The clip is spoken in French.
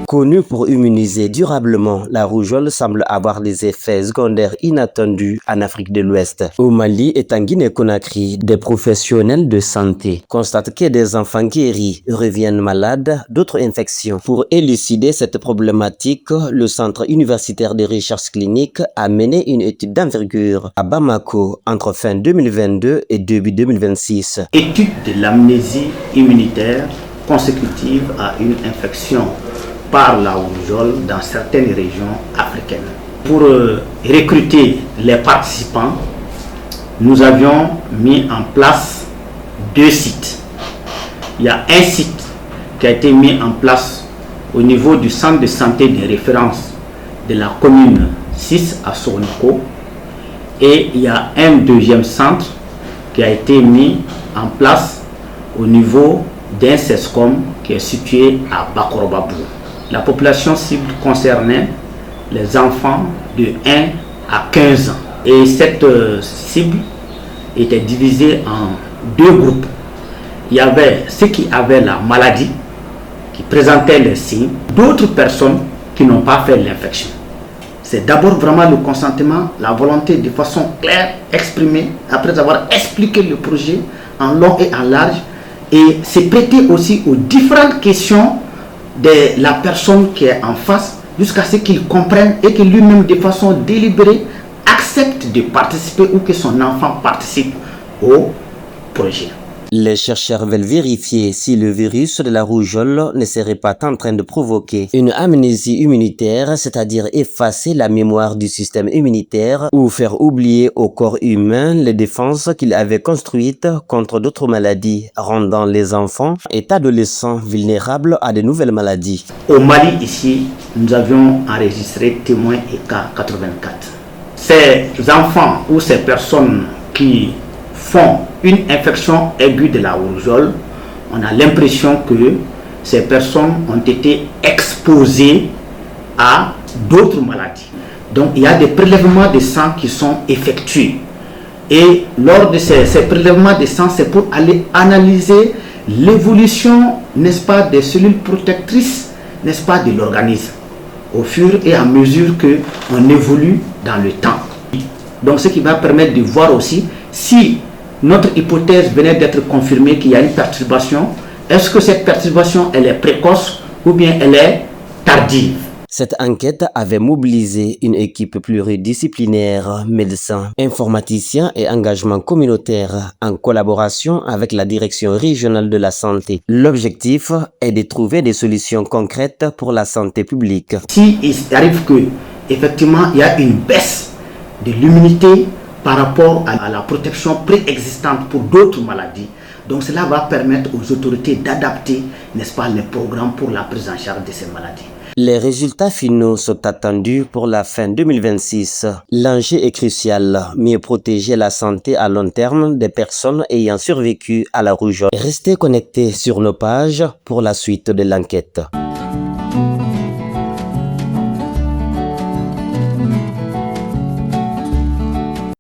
Connue pour immuniser durablement, la rougeole semble avoir des effets secondaires inattendus en Afrique de l'Ouest. Au Mali et en Guinée-Conakry, des professionnels de santé constatent que des enfants guéris reviennent malades d'autres infections. Pour élucider cette problématique, le Centre universitaire de recherche clinique a mené une étude d'envergure à Bamako entre fin 2022 et début 2026. Étude de l'amnésie immunitaire consécutive à une infection par la rougeole dans certaines régions africaines. Pour recruter les participants, nous avions mis en place 2 sites. Il y a un site qui a été mis en place au niveau du centre de santé de référence de la commune 6 à Sornico, et il y a un deuxième centre qui a été mis en place au niveau d'un CESCOM qui est situé à Bakorobabou. La population cible concernait les enfants de 1 à 15 ans. Et cette cible était divisée en 2 groupes. Il y avait ceux qui avaient la maladie, qui présentaient les signes, d'autres personnes qui n'ont pas fait l'infection. C'est d'abord vraiment le consentement, la volonté de façon claire exprimée, après avoir expliqué le projet en long et en large, et se prêter aussi aux différentes questions de la personne qui est en face, jusqu'à ce qu'il comprenne et que lui-même de façon délibérée accepte de participer ou que son enfant participe au projet. Les chercheurs veulent vérifier si le virus de la rougeole ne serait pas en train de provoquer une amnésie immunitaire, c'est-à-dire effacer la mémoire du système immunitaire ou faire oublier au corps humain les défenses qu'il avait construites contre d'autres maladies, rendant les enfants et adolescents vulnérables à de nouvelles maladies. Au Mali, ici, nous avions enregistré témoins et cas 84. Ces enfants ou ces personnes qui font une infection aiguë de la rougeole, on a l'impression que ces personnes ont été exposées à d'autres maladies. Donc il y a des prélèvements de sang qui sont effectués. Et lors de ces prélèvements de sang, c'est pour aller analyser l'évolution, n'est-ce pas, des cellules protectrices, n'est-ce pas, de l'organisme, au fur et à mesure qu'on évolue dans le temps. Donc ce qui va permettre de voir aussi si notre hypothèse venait d'être confirmée qu'il y a une perturbation. Est-ce que cette perturbation, elle est précoce ou bien elle est tardive? Cette enquête avait mobilisé une équipe pluridisciplinaire, médecins, informaticiens et engagement communautaire en collaboration avec la Direction régionale de la santé. L'objectif est de trouver des solutions concrètes pour la santé publique. Si il arrive que effectivement il y a une baisse de l'immunité par rapport à la protection préexistante pour d'autres maladies, donc cela va permettre aux autorités d'adapter, n'est-ce pas, les programmes pour la prise en charge de ces maladies. Les résultats finaux sont attendus pour la fin 2026. L'enjeu est crucial, mieux protéger la santé à long terme des personnes ayant survécu à la rougeole. Restez connectés sur nos pages pour la suite de l'enquête.